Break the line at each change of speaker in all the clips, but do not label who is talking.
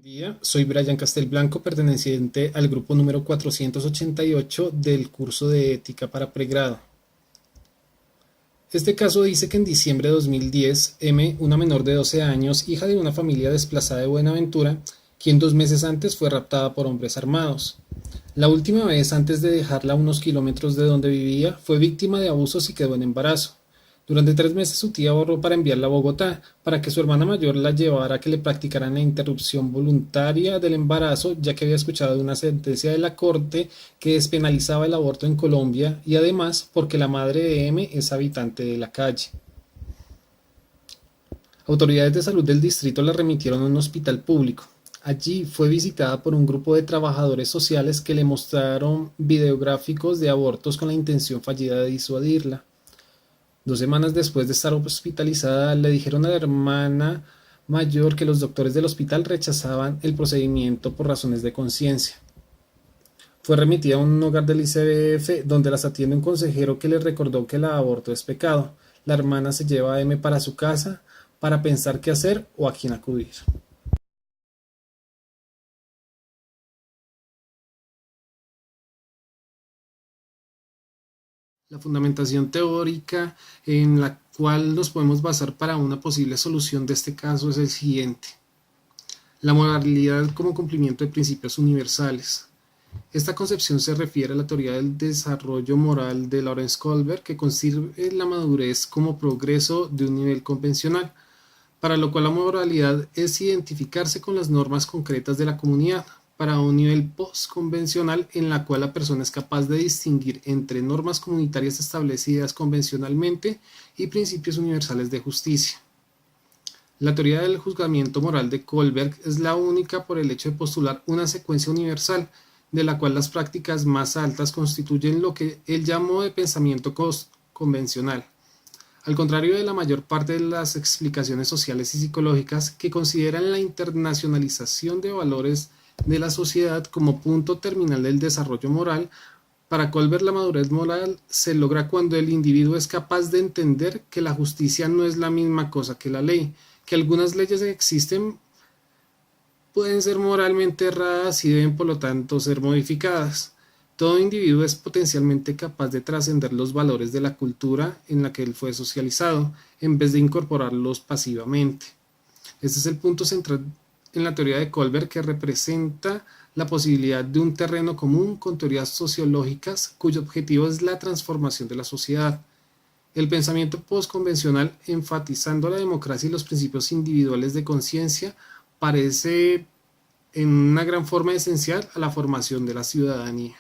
Día, soy Brian Castelblanco, perteneciente al grupo número 488 del curso de Ética para pregrado. Este caso dice que en diciembre de 2010, M, una menor de 12 años, hija de una familia desplazada de Buenaventura, quien 2 meses antes fue raptada por hombres armados. La última vez antes de dejarla a unos kilómetros de donde vivía, fue víctima de abusos y quedó en embarazo. Durante 3 meses su tía ahorró para enviarla a Bogotá, para que su hermana mayor la llevara a que le practicaran la interrupción voluntaria del embarazo, ya que había escuchado de una sentencia de la corte que despenalizaba el aborto en Colombia y además porque la madre de M es habitante de la calle. Autoridades de salud del distrito la remitieron a un hospital público. Allí fue visitada por un grupo de trabajadores sociales que le mostraron videográficos de abortos con la intención fallida de disuadirla. 2 semanas después de estar hospitalizada, le dijeron a la hermana mayor que los doctores del hospital rechazaban el procedimiento por razones de conciencia. Fue remitida a un hogar del ICBF donde las atiende un consejero que le recordó que el aborto es pecado. La hermana se lleva a M para su casa para pensar qué hacer o a quién acudir. La fundamentación teórica en la cual nos podemos basar para una posible solución de este caso es el siguiente. La moralidad como cumplimiento de principios universales. Esta concepción se refiere a la teoría del desarrollo moral de Lawrence Kohlberg, que concibe la madurez como progreso de un nivel convencional, para lo cual la moralidad es identificarse con las normas concretas de la comunidad, para un nivel postconvencional en la cual la persona es capaz de distinguir entre normas comunitarias establecidas convencionalmente y principios universales de justicia. La teoría del juzgamiento moral de Kohlberg es la única por el hecho de postular una secuencia universal, de la cual las prácticas más altas constituyen lo que él llamó de pensamiento convencional, al contrario de la mayor parte de las explicaciones sociales y psicológicas que consideran la internacionalización de valores de la sociedad como punto terminal del desarrollo moral. Para Kohlberg, la madurez moral se logra cuando el individuo es capaz de entender que la justicia no es la misma cosa que la ley, que algunas leyes que existen pueden ser moralmente erradas y deben por lo tanto ser modificadas. Todo individuo es potencialmente capaz de trascender los valores de la cultura en la que él fue socializado, en vez de incorporarlos pasivamente. Este es el punto central en la teoría de Kohlberg, que representa la posibilidad de un terreno común con teorías sociológicas cuyo objetivo es la transformación de la sociedad. El pensamiento postconvencional, enfatizando la democracia y los principios individuales de conciencia, parece en una gran forma esencial a la formación de la ciudadanía.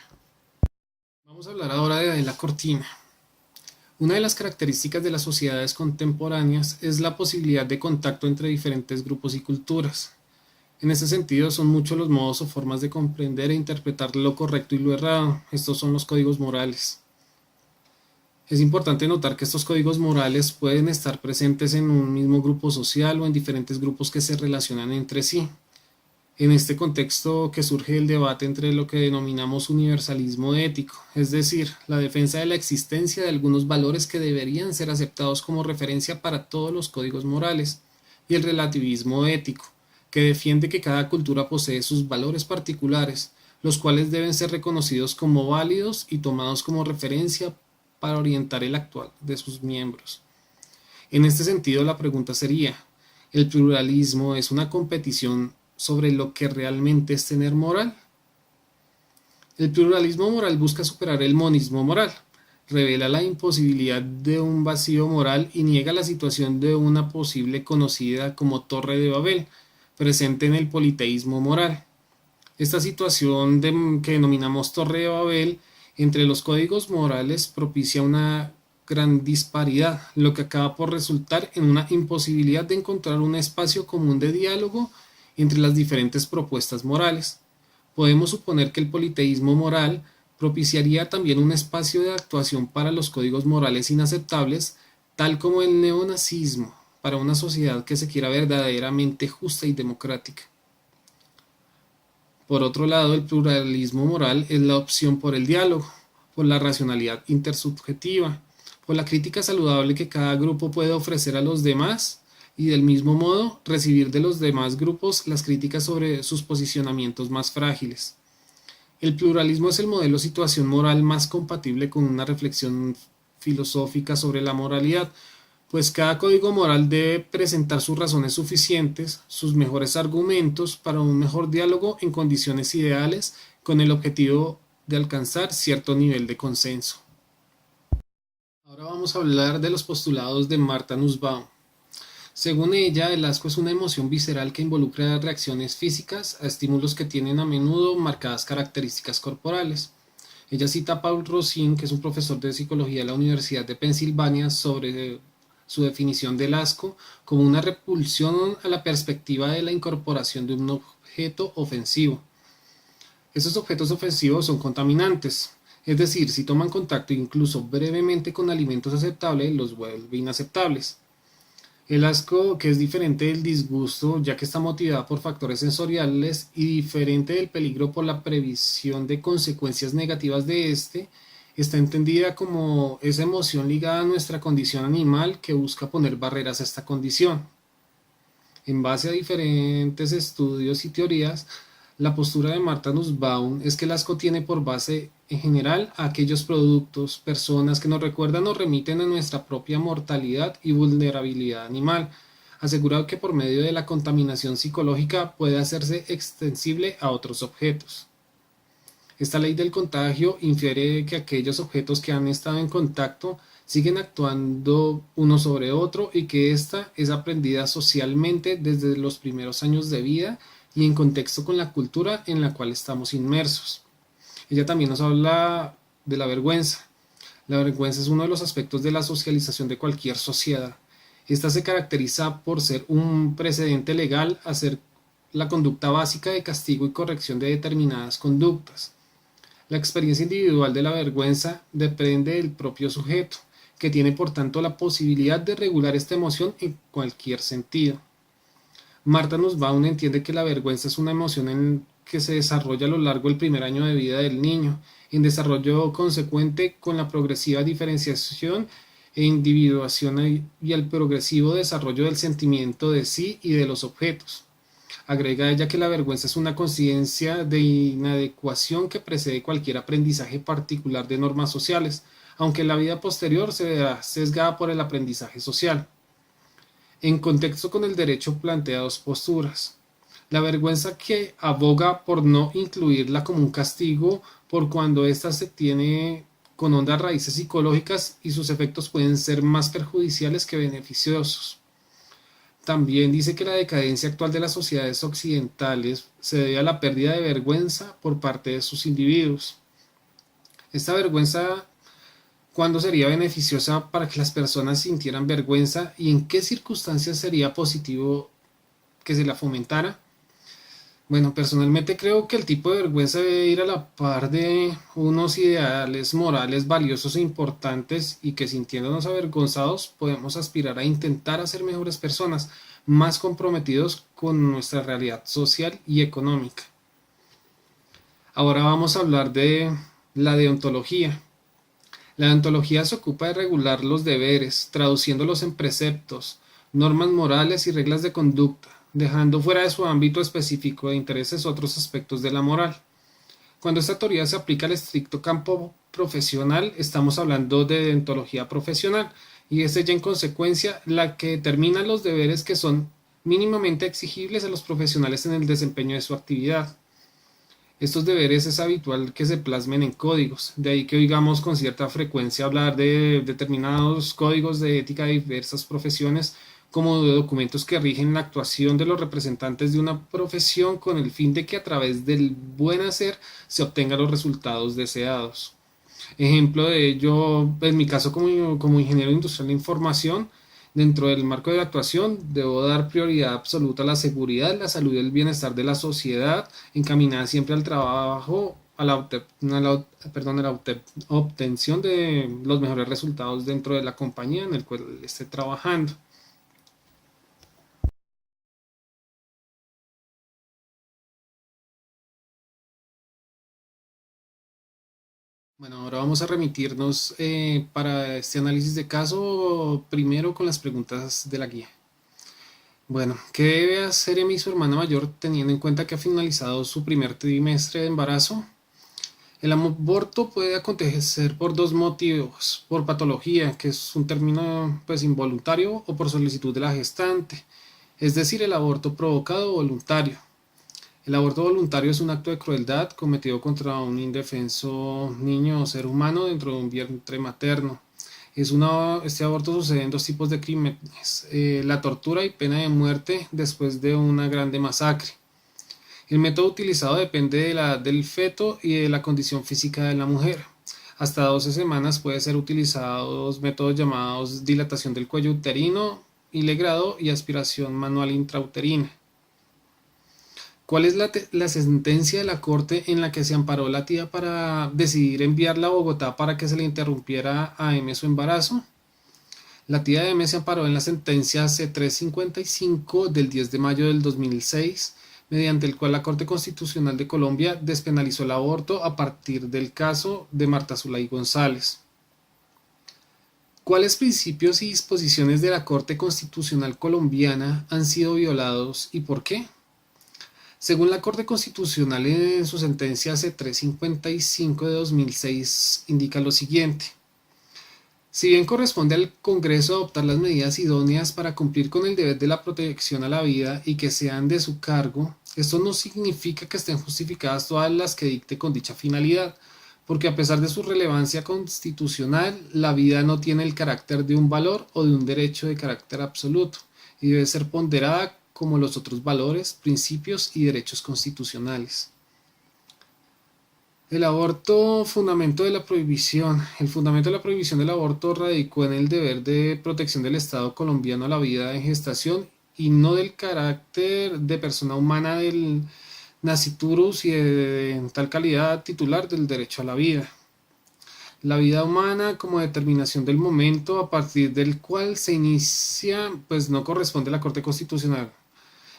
Vamos a hablar ahora de la cortina. Una de las características de las sociedades contemporáneas es la posibilidad de contacto entre diferentes grupos y culturas. En ese sentido, son muchos los modos o formas de comprender e interpretar lo correcto y lo errado. Estos son los códigos morales. Es importante notar que estos códigos morales pueden estar presentes en un mismo grupo social o en diferentes grupos que se relacionan entre sí. En este contexto que surge el debate entre lo que denominamos universalismo ético, es decir, la defensa de la existencia de algunos valores que deberían ser aceptados como referencia para todos los códigos morales, y el relativismo ético, que defiende que cada cultura posee sus valores particulares, los cuales deben ser reconocidos como válidos y tomados como referencia para orientar el actuar de sus miembros. En este sentido, la pregunta sería, ¿el pluralismo es una competición sobre lo que realmente es tener moral? El pluralismo moral busca superar el monismo moral, revela la imposibilidad de un vacío moral y niega la situación de una posible conocida como Torre de Babel, presente en el politeísmo moral. Esta situación que denominamos Torre de Babel entre los códigos morales propicia una gran disparidad, lo que acaba por resultar en una imposibilidad de encontrar un espacio común de diálogo entre las diferentes propuestas morales. Podemos suponer que el politeísmo moral propiciaría también un espacio de actuación para los códigos morales inaceptables, tal como el neonazismo, para una sociedad que se quiera verdaderamente justa y democrática. Por otro lado, el pluralismo moral es la opción por el diálogo, por la racionalidad intersubjetiva, por la crítica saludable que cada grupo puede ofrecer a los demás, y del mismo modo recibir de los demás grupos las críticas sobre sus posicionamientos más frágiles. El pluralismo es el modelo de situación moral más compatible con una reflexión filosófica sobre la moralidad, pues cada código moral debe presentar sus razones suficientes, sus mejores argumentos para un mejor diálogo en condiciones ideales con el objetivo de alcanzar cierto nivel de consenso. Ahora vamos a hablar de los postulados de Martha Nussbaum. Según ella, el asco es una emoción visceral que involucra reacciones físicas a estímulos que tienen a menudo marcadas características corporales. Ella cita a Paul Rosin, que es un profesor de psicología de la Universidad de Pensilvania, sobre su definición del asco como una repulsión a la perspectiva de la incorporación de un objeto ofensivo. Estos objetos ofensivos son contaminantes, es decir, si toman contacto incluso brevemente con alimentos aceptables, los vuelve inaceptables. El asco, que es diferente del disgusto, ya que está motivada por factores sensoriales, y diferente del peligro por la previsión de consecuencias negativas de este, está entendida como esa emoción ligada a nuestra condición animal que busca poner barreras a esta condición. En base a diferentes estudios y teorías, la postura de Martha Nussbaum es que el asco tiene por base en general a aquellos productos, personas que nos recuerdan o remiten a nuestra propia mortalidad y vulnerabilidad animal, asegurado que por medio de la contaminación psicológica puede hacerse extensible a otros objetos. Esta ley del contagio infiere que aquellos objetos que han estado en contacto siguen actuando uno sobre otro y que ésta es aprendida socialmente desde los primeros años de vida y en contexto con la cultura en la cual estamos inmersos. Ella también nos habla de la vergüenza. La vergüenza es uno de los aspectos de la socialización de cualquier sociedad. Esta se caracteriza por ser un precedente legal a ser la conducta básica de castigo y corrección de determinadas conductas. La experiencia individual de la vergüenza depende del propio sujeto, que tiene por tanto la posibilidad de regular esta emoción en cualquier sentido. Martha Nussbaum entiende que la vergüenza es una emoción que se desarrolla a lo largo del primer año de vida del niño, en desarrollo consecuente con la progresiva diferenciación e individuación y el progresivo desarrollo del sentimiento de sí y de los objetos. Agrega ella que la vergüenza es una conciencia de inadecuación que precede cualquier aprendizaje particular de normas sociales, aunque la vida posterior se verá sesgada por el aprendizaje social. En contexto con el derecho plantea dos posturas. La vergüenza que aboga por no incluirla como un castigo por cuando ésta se tiene con hondas raíces psicológicas y sus efectos pueden ser más perjudiciales que beneficiosos. También dice que la decadencia actual de las sociedades occidentales se debe a la pérdida de vergüenza por parte de sus individuos. Esta vergüenza, ¿cuándo sería beneficiosa para que las personas sintieran vergüenza y en qué circunstancias sería positivo que se la fomentara? Bueno, personalmente creo que el tipo de vergüenza debe ir a la par de unos ideales morales valiosos e importantes y que sintiéndonos avergonzados podemos aspirar a intentar a ser mejores personas, más comprometidos con nuestra realidad social y económica. Ahora vamos a hablar de la deontología. La deontología se ocupa de regular los deberes, traduciéndolos en preceptos, normas morales y reglas de conducta, dejando fuera de su ámbito específico de intereses otros aspectos de la moral. Cuando esta teoría se aplica al estricto campo profesional, estamos hablando de deontología profesional, y es ella en consecuencia la que determina los deberes que son mínimamente exigibles a los profesionales en el desempeño de su actividad. Estos deberes es habitual que se plasmen en códigos, de ahí que oigamos con cierta frecuencia hablar de determinados códigos de ética de diversas profesiones como de documentos que rigen la actuación de los representantes de una profesión con el fin de que a través del buen hacer se obtengan los resultados deseados. Ejemplo de ello, en mi caso como ingeniero industrial de información, dentro del marco de la actuación, debo dar prioridad absoluta a la seguridad, la salud y el bienestar de la sociedad, encaminada siempre al trabajo, a la obtención de los mejores resultados dentro de la compañía en el cual esté trabajando. Bueno, ahora vamos a remitirnos para este análisis de caso primero con las preguntas de la guía. Bueno, ¿qué debe hacer Emi y su hermana mayor teniendo en cuenta que ha finalizado su primer trimestre de embarazo? El aborto puede acontecer por dos motivos: por patología, que es un término pues involuntario, o por solicitud de la gestante, es decir, el aborto provocado o voluntario. El aborto voluntario es un acto de crueldad cometido contra un indefenso niño o ser humano dentro de un vientre materno. Este aborto sucede en dos tipos de crímenes: la tortura y pena de muerte después de una grande masacre. El método utilizado depende de la edad del feto y de la condición física de la mujer. Hasta 12 semanas puede ser utilizados métodos llamados dilatación del cuello uterino y legrado y aspiración manual intrauterina. ¿Cuál es la sentencia de la corte en la que se amparó la tía para decidir enviarla a Bogotá para que se le interrumpiera a M su embarazo? La tía de M se amparó en la sentencia C-355 del 10 de mayo del 2006, mediante el cual la Corte Constitucional de Colombia despenalizó el aborto a partir del caso de Marta Zulay González. ¿Cuáles principios y disposiciones de la Corte Constitucional colombiana han sido violados y por qué? Según la Corte Constitucional, en su sentencia C-355 de 2006 indica lo siguiente: si bien corresponde al Congreso adoptar las medidas idóneas para cumplir con el deber de la protección a la vida y que sean de su cargo, esto no significa que estén justificadas todas las que dicte con dicha finalidad, porque a pesar de su relevancia constitucional, la vida no tiene el carácter de un valor o de un derecho de carácter absoluto, y debe ser ponderada como los otros valores, principios y derechos constitucionales. El aborto, fundamento de la prohibición. El fundamento de la prohibición del aborto radicó en el deber de protección del Estado colombiano a la vida en gestación y no del carácter de persona humana del nasciturus y en tal calidad titular del derecho a la vida. La vida humana como determinación del momento a partir del cual se inicia, pues no corresponde a la Corte Constitucional.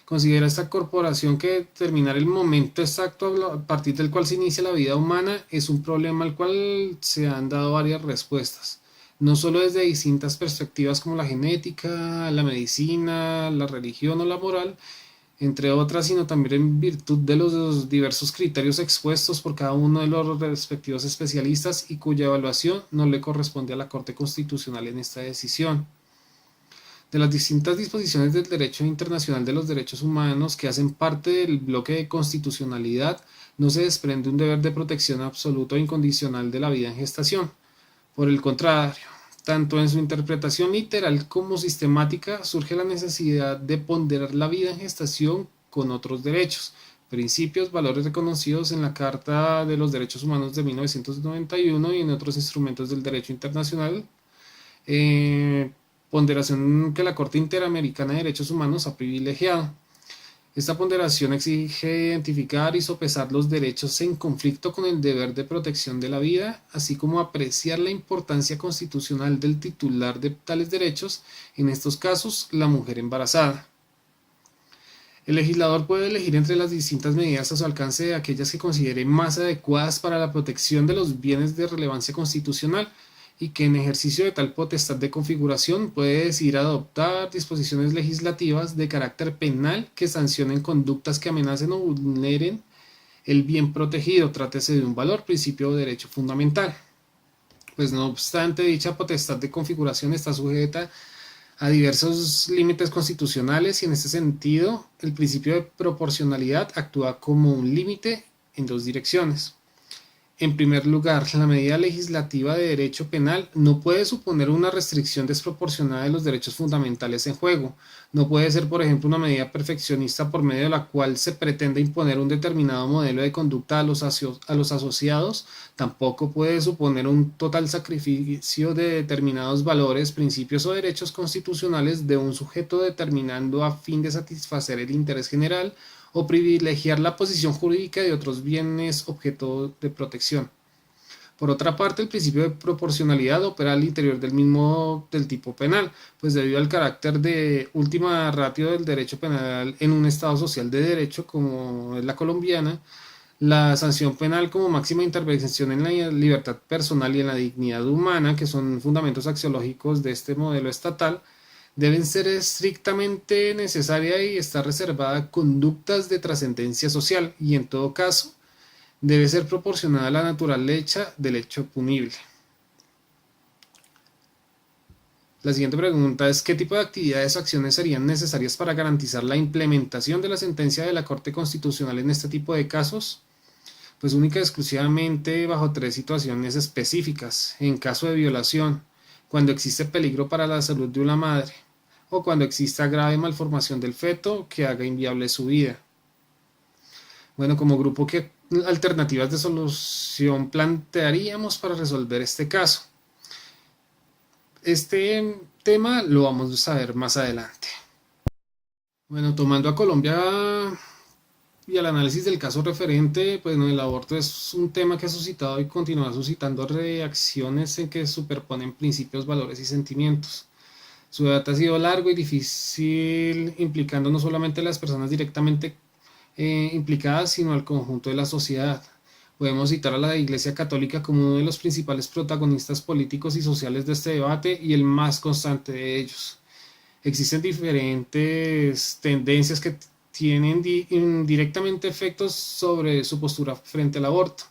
Considera esta corporación que determinar el momento exacto a partir del cual se inicia la vida humana es un problema al cual se han dado varias respuestas, no solo desde distintas perspectivas como la genética, la medicina, la religión o la moral, entre otras, sino también en virtud de los diversos criterios expuestos por cada uno de los respectivos especialistas y cuya evaluación no le corresponde a la Corte Constitucional en esta decisión. De las distintas disposiciones del derecho internacional de los derechos humanos que hacen parte del bloque de constitucionalidad, no se desprende un deber de protección absoluto e incondicional de la vida en gestación. Por el contrario, tanto en su interpretación literal como sistemática surge la necesidad de ponderar la vida en gestación con otros derechos, principios, valores reconocidos en la Carta de los Derechos Humanos de 1991 y en otros instrumentos del derecho internacional, ponderación que la Corte Interamericana de Derechos Humanos ha privilegiado. Esta ponderación exige identificar y sopesar los derechos en conflicto con el deber de protección de la vida, así como apreciar la importancia constitucional del titular de tales derechos, en estos casos, la mujer embarazada. El legislador puede elegir entre las distintas medidas a su alcance aquellas que considere más adecuadas para la protección de los bienes de relevancia constitucional, y que en ejercicio de tal potestad de configuración puede decidir adoptar disposiciones legislativas de carácter penal que sancionen conductas que amenacen o vulneren el bien protegido, trátese de un valor, principio o derecho fundamental. Pues no obstante, dicha potestad de configuración está sujeta a diversos límites constitucionales y en este sentido el principio de proporcionalidad actúa como un límite en dos direcciones. En primer lugar, la medida legislativa de derecho penal no puede suponer una restricción desproporcionada de los derechos fundamentales en juego. No puede ser, por ejemplo, una medida perfeccionista por medio de la cual se pretende imponer un determinado modelo de conducta a los asociados. Tampoco puede suponer un total sacrificio de determinados valores, principios o derechos constitucionales de un sujeto determinando a fin de satisfacer el interés general o privilegiar la posición jurídica de otros bienes objeto de protección. Por otra parte, el principio de proporcionalidad opera al interior del tipo penal, pues debido al carácter de última ratio del derecho penal en un Estado social de derecho como es la colombiana, la sanción penal como máxima intervención en la libertad personal y en la dignidad humana, que son fundamentos axiológicos de este modelo estatal, Deben ser estrictamente necesaria y estar reservada a conductas de trascendencia social y en todo caso debe ser proporcionada a la naturaleza del hecho punible. La siguiente pregunta es: ¿qué tipo de actividades o acciones serían necesarias para garantizar la implementación de la sentencia de la Corte Constitucional en este tipo de casos? Pues única y exclusivamente bajo tres situaciones específicas: en caso de violación, cuando existe peligro para la salud de una madre, o cuando exista grave malformación del feto que haga inviable su vida. Bueno, como grupo, ¿qué alternativas de solución plantearíamos para resolver este caso? Este tema lo vamos a ver más adelante. Bueno, tomando a Colombia y al análisis del caso referente, pues no, el aborto es un tema que ha suscitado y continúa suscitando reacciones en que superponen principios, valores y sentimientos. Su debate ha sido largo y difícil, implicando no solamente a las personas directamente implicadas, sino al conjunto de la sociedad. Podemos citar a la Iglesia Católica como uno de los principales protagonistas políticos y sociales de este debate y el más constante de ellos. Existen diferentes tendencias que tienen indirectamente efectos sobre su postura frente al aborto.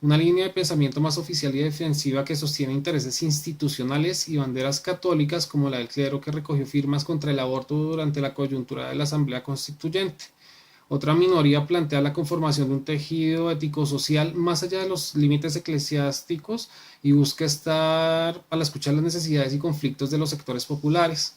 Una línea de pensamiento más oficial y defensiva que sostiene intereses institucionales y banderas católicas, como la del clero que recogió firmas contra el aborto durante la coyuntura de la Asamblea Constituyente. Otra minoría plantea la conformación de un tejido ético-social más allá de los límites eclesiásticos y busca estar para escuchar las necesidades y conflictos de los sectores populares.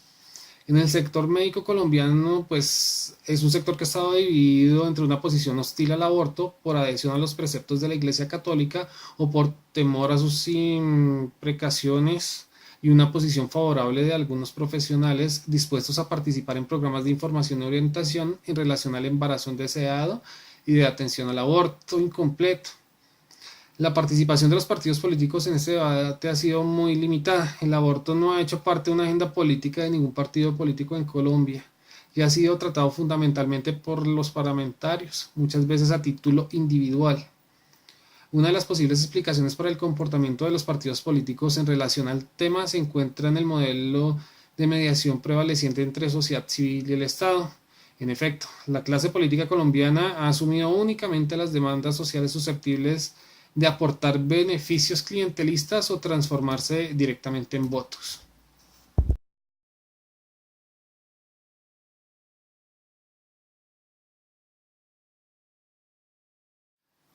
En el sector médico colombiano, pues es un sector que ha estado dividido entre una posición hostil al aborto por adhesión a los preceptos de la Iglesia Católica o por temor a sus imprecaciones, y una posición favorable de algunos profesionales dispuestos a participar en programas de información y orientación en relación al embarazo indeseado y de atención al aborto incompleto. La participación de los partidos políticos en este debate ha sido muy limitada. El aborto no ha hecho parte de una agenda política de ningún partido político en Colombia y ha sido tratado fundamentalmente por los parlamentarios, muchas veces a título individual. Una de las posibles explicaciones para el comportamiento de los partidos políticos en relación al tema se encuentra en el modelo de mediación prevaleciente entre sociedad civil y el Estado. En efecto, la clase política colombiana ha asumido únicamente las demandas sociales susceptibles de aportar beneficios clientelistas o transformarse directamente en votos.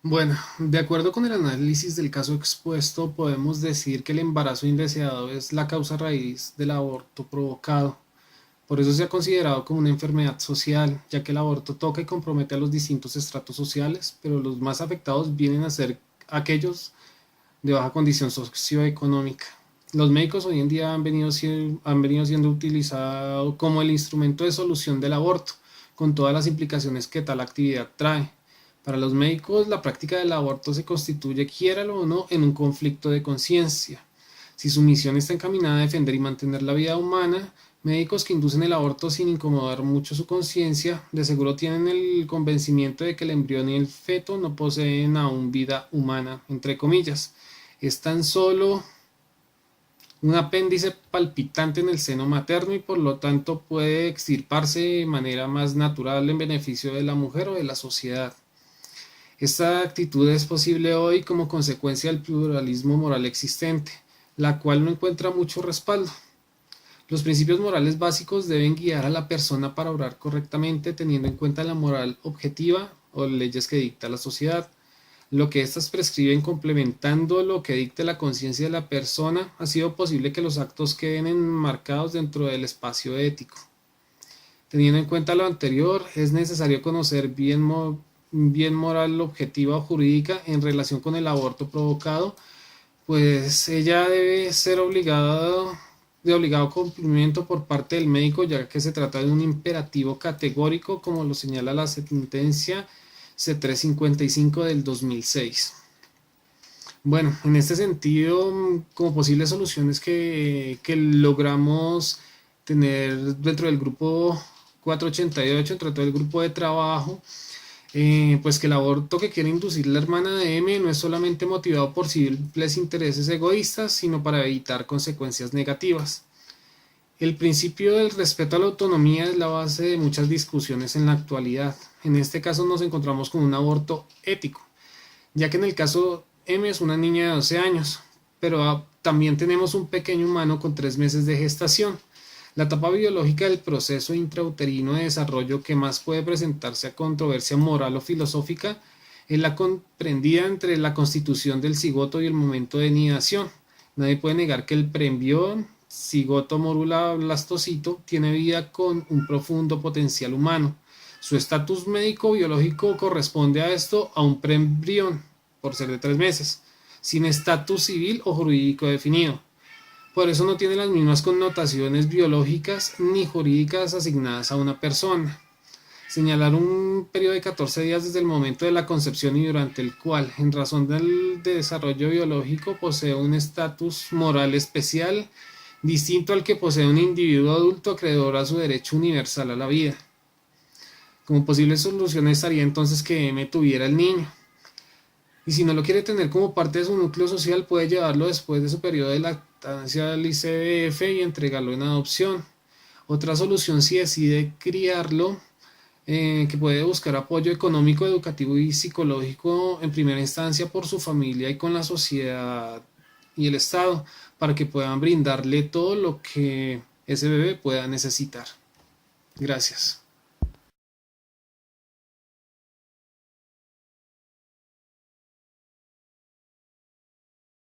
Bueno, de acuerdo con el análisis del caso expuesto, podemos decir que el embarazo indeseado es la causa raíz del aborto provocado. Por eso se ha considerado como una enfermedad social, ya que el aborto toca y compromete a los distintos estratos sociales, pero los más afectados vienen a ser aquellos de baja condición socioeconómica. Los médicos hoy en día han venido siendo utilizados como el instrumento de solución del aborto, con todas las implicaciones que tal actividad trae. Para los médicos, la práctica del aborto se constituye, quiéralo o no, en un conflicto de conciencia. Si su misión está encaminada a defender y mantener la vida humana, médicos que inducen el aborto sin incomodar mucho su conciencia, de seguro tienen el convencimiento de que el embrión y el feto no poseen aún vida humana, entre comillas. Es tan solo un apéndice palpitante en el seno materno y por lo tanto puede extirparse de manera más natural en beneficio de la mujer o de la sociedad. Esta actitud es posible hoy como consecuencia del pluralismo moral existente, la cual no encuentra mucho respaldo. Los principios morales básicos deben guiar a la persona para obrar correctamente teniendo en cuenta la moral objetiva o leyes que dicta la sociedad. Lo que éstas prescriben complementando lo que dicte la conciencia de la persona, ha sido posible que los actos queden enmarcados dentro del espacio ético. Teniendo en cuenta lo anterior, es necesario conocer bien moral objetiva o jurídica en relación con el aborto provocado, pues ella debe ser de obligado cumplimiento por parte del médico, ya que se trata de un imperativo categórico, como lo señala la sentencia C355 del 2006. Bueno, en este sentido, como posibles soluciones que logramos tener dentro del grupo 488, dentro del grupo de trabajo, pues que el aborto que quiere inducir la hermana de M no es solamente motivado por simples intereses egoístas, sino para evitar consecuencias negativas. El principio del respeto a la autonomía es la base de muchas discusiones en la actualidad. En este caso nos encontramos con un aborto ético, ya que en el caso M es una niña de 12 años, pero también tenemos un pequeño humano con 3 meses de gestación. La etapa biológica del proceso intrauterino de desarrollo que más puede presentarse a controversia moral o filosófica es la comprendida entre la constitución del cigoto y el momento de nidación. Nadie puede negar que el preembrión, cigoto, mórula, blastocito, tiene vida con un profundo potencial humano. Su estatus médico-biológico corresponde a esto a un preembrión, por ser de 3 meses, sin estatus civil o jurídico definido. Por eso no tiene las mismas connotaciones biológicas ni jurídicas asignadas a una persona. Señalar un periodo de 14 días desde el momento de la concepción y durante el cual, en razón del desarrollo biológico, posee un estatus moral especial distinto al que posee un individuo adulto acreedor a su derecho universal a la vida. Como posible solución estaría entonces que M tuviera el niño. Y si no lo quiere tener como parte de su núcleo social, puede llevarlo después de su periodo de lactancia al ICBF y entregarlo en adopción. Otra solución, si decide criarlo, que puede buscar apoyo económico, educativo y psicológico en primera instancia por su familia y con la sociedad y el Estado, para que puedan brindarle todo lo que ese bebé pueda necesitar. Gracias.